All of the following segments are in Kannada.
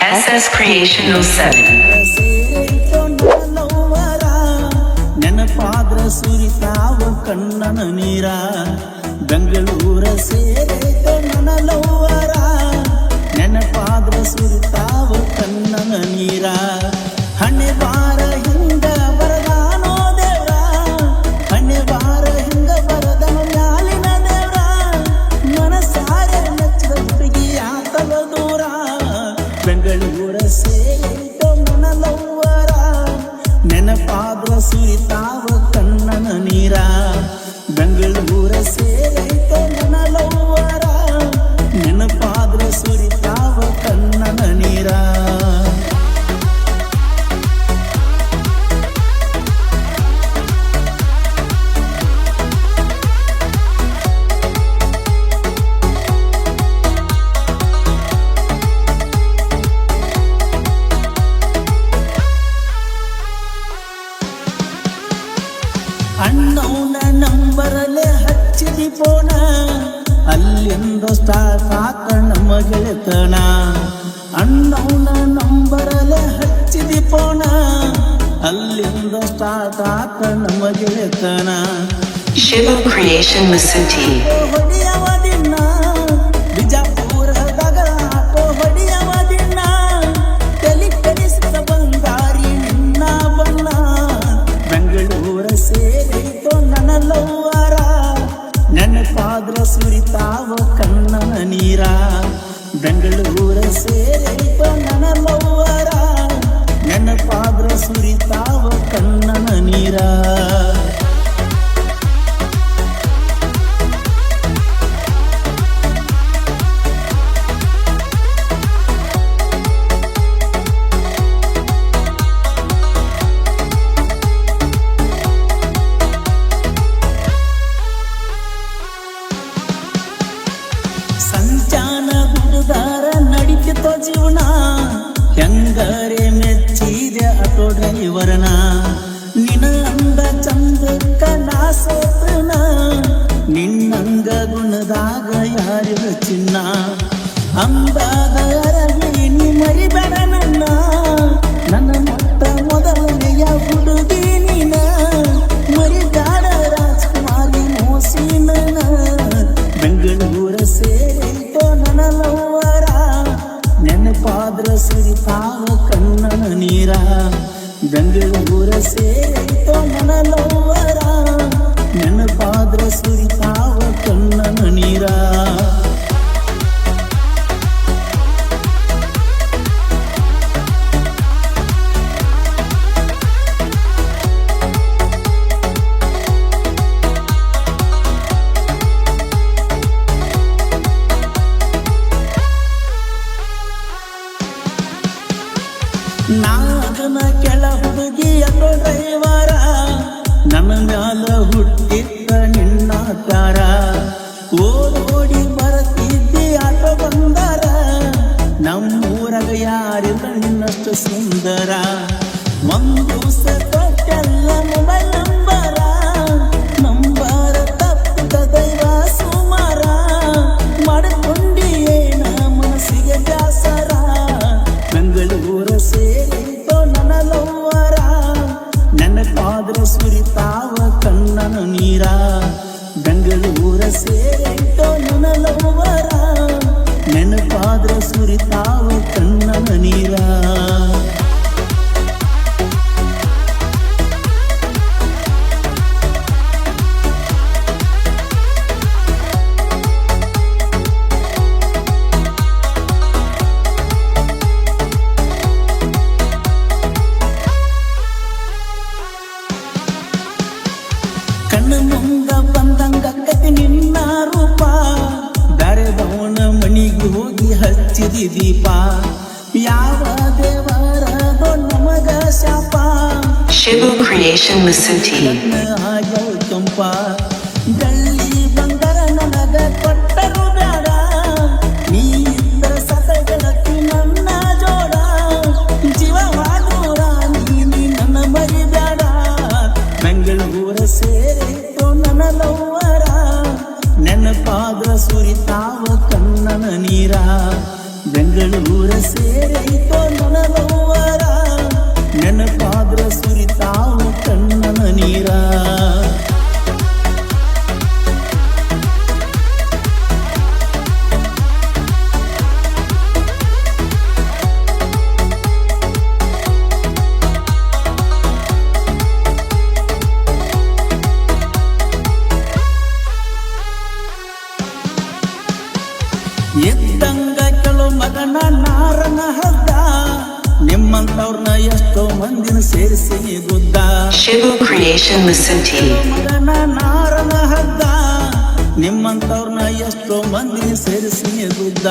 SS Creation 07. ನೆನಪಾದ್ರ ಸುರಿತಾವ ಕಣ್ಣನ ನೀರ ಬೆಂಗಳೂರ ಸೇರೈತೋ ನನ್ನ ಲವ್ವರ ನೆನಪಾದ್ರ ಸುರಿತಾವ ಕಣ್ಣನ ನೀರ ಹಣ್ಣೆ ಬಾರ ಹಿಂಗ ಬರದಾನೋ ದೇವ್ರ ಹಣ್ಣೆ ಬಾರ ಹಿಂಗ ಬರದನ ಮ್ಯಾಲಿನ ದೇವ್ರ ಮನಸಾರೆ ಮೆಚ್ಚಿದ ಹುಡುಗಿ ಆತವ ದೂರ ಬೆಂಗಳೂರ ಸೇರೈತೋ ನನ್ನ ಲವ್ವರ ನೆನಪಾದ್ರ ಸುರಿತಾವ ಕಣ್ಣನ ನೀರ ಬೆಂಗಳೂರ ಸೇರೈತೋ ನನ್ನ ಲವ್ವರ ನೆನಪಾದ್ರ ಸುರಿತಾವ ಕಣ್ಣನ ನೀರ ಅಣ್ಣವನ ನಂಬರಲೆ ಹಚ್ಚಿದಿ ಪೋಣ ಅಲ್ಲಿಂದ ಸ್ಟಾರ್ಟ್ ಆತ ನಮ್ಮ ಗೆಳೆತನ ಅಣ್ಣವನ ನಂಬರಲೆ ಹಚ್ಚಿದಿ ಪೋಣ ಅಲ್ಲಿಂದ ಸ್ಟಾರ್ಟ್ ಆತ ನಮ್ಮ ಗೆಳೆತನ Shiva Creation Masuti. ಹೊಡಿಯವ ದಿನ ಬಿಜಾಪುರದಾಗ ಆಟೋ ಹೊಡಿಯವ ದಿನ ತಲಿ ಕಲಿಸಿದ ಬಂಗಾರಿ ನಿನ್ನ ಬಣ್ಣ ಬೆಂಗಳೂರ ಸೇರೈತೋ ನನ್ನ ಲವ್ವರ ನೆನಪಾದ್ರ ಸುರಿತಾವ ಕಣ್ಣನ ನೀರ ಬೆಂಗಳೂರ ಸೇರೈತೋ ನನ್ನ ಲವ್ವರ ನೆನಪಾದ್ರ ಸುರಿತಾವ ಕಣ್ಣನ ನೀರ ಸಂಚಾನ ಗುರುದಾರ ನಡಿತಿತೋ ಜೀವನ ಹೆಂಗರೆ ಮೆಚ್ಚಿದೆ ಆಟೋ ಡ್ರೈವರನ ನಿನ ಅಂದ ಚಂದಕ್ಕ ನಾ ಸೋತನ ನಿನ್ನಂಗ ಗುಣದಾಗ ಯಾರಿಗ ಚಿನ್ನ ಅಂದಾಗ ಅರಳಿ ನೀ ಮರಿಬೇಡ ನನ್ನ ನನ್ನ ಮೊಟ್ಟ ಮೊದಲನೆಯ ಹುಡುಗಿ ನೀನ ಮರಿಬೇಡ ರಾಜ್ಕುಮಾರಿ ಮೋಸಿನ ಬೆಂಗಳೂರ ಸೇರೈತೋ ನನ್ನ ಲವ್ವರ ನೆನಪಾದ್ರ ಸುರಿತಾವ ಕಣ್ಣನ ನೀರ ಬೆಂಗಳೂರ ಸೇರೈತೋ ನನ್ನ ಲವ್ವರ ನೆನಪಾದ್ರ ಸುರಿತಾವ ಕಣ್ಣನ ನೀರ ನಾಗನ ಕೆಳ ಹುಡುಗಿ ಅನ್ನೋ ಡ್ರೈವರ ನನ್ನ ಮ್ಯಾಲ ಹುಟ್ಟಿದ್ದ ನಿನ್ನ ಕಾರ ಓಡೋಡಿ ಬರತಿದ್ದಿ ಆಟೋ ಬಂದಾರ ನಮ್ಮೂರಾಗ ಯಾರಿಲ್ಲ ನಿನ್ನಷ್ಟು ಸುಂದರ ಒಂದು ದಿವಸ ಕೊಟ್ಟೆಲ್ಲ ಮೊಬೈಲ್ ನಂಬರ ತಪ್ಪಿದ ದೈವ ಸುಮಾರ ಮಾಡಿಕೊಂಡಿಯೇನ ಮನಸ್ಸಿಗೆ ಬ್ಯಾಸರ ಬೆಂಗಳೂರ ಸೇರೈತೋ ನನ್ನ ಲವ್ವರ ನೆನಪಾದ್ರ ಸುರಿತಾವ ಕಣ್ಣನ ನೀರ ಬೆಂಗಳೂರ ಸೇರೈತೋ ನನ್ನ ಲವ್ವರ ನೆನಪಾದ್ರ ಸುರಿತಾವ ಕಣ್ಣನ ನೀರ ಕಣ್ಣು ಮುಂದ ಬಂದಂಗಕ್ಕತಿ ನಿನ್ನ ರೂಪ ಬ್ಯಾರೆದವನ ಮನಿಗೆ ಹೋಗಿ ಹಚ್ಚಿದಿ ದೀಪ ಯಾವ ದೇವರದೋ ನಮಗ ಶಾಪ Shiva Creation Masuti. ಆಗ್ಯವ ಕೆಂಪ ಗಳ್ಳಿ ಬಂಗಾರ ನನಗ ಕೊಟ್ಟರು ಬೇಡ ನೀ ಇದ್ರ ಸತಗಳಕ್ಕಿ ನನ್ನ ಜೋಡ ಜೀವವಾದೂರ ನೀ ನನ್ನ ಮರಿಬೇಡ ಬೆಂಗಳೂರ ಸೇರೈತೋ ನನ್ನ ಲವ್ವರ ನೆನಪಾದ್ರ ಸುರಿತಾವ ಕಣ್ಣನ ನೀರ ಬೆಂಗಳೂರ ಸೇರೈತೋ ನನಗವ್ವರ ನೆನಪಾದ್ರ ಸುರಿತಾವು ಕಣ್ಣನ ನೀರ ಇದ್ದಂಗ ಕೆಲವು ಮಗನ ನಾರನ ಹದ್ದ ನಿಮ್ಮಂತವ್ರನ್ನ ಎಷ್ಟೋ ಮಂದಿನ ಸೇರಿಸಿ ಗುದ್ದ Shibu Creation Masuti. ಮಗನ ನಾರನ ಹದ್ದ ನಿಮ್ಮಂತವ್ರನ್ನ ಎಷ್ಟೋ ಮಂದಿನ ಸೇರಿಸಿ ಗುದ್ದ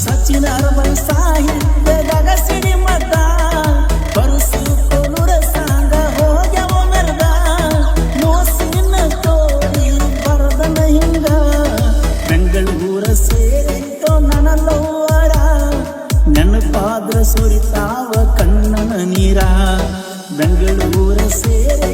ಸಚಿನ ಅರವನ್ ಸಾಹಿತ್ಯದಾಗ ಸಿಡಿ ಮತ ಪರಸು ಕೊಲುರ ಸಾಂಗ ಹೋಗ್ಯವ ಮೆರ್ದ ಮೋಸಿನ ತೋರಿ ಬರದನ ಹಿಂಗ ಬೆಂಗಳೂರ ಸೇರಿತೋ ನನ್ನ ಲವ್ವರ ನೆನಪಾದ್ರ ಸುರಿತಾವ ಕಣ್ಣನ ನೀರ ಬೆಂಗಳೂರ ಸೇರಿ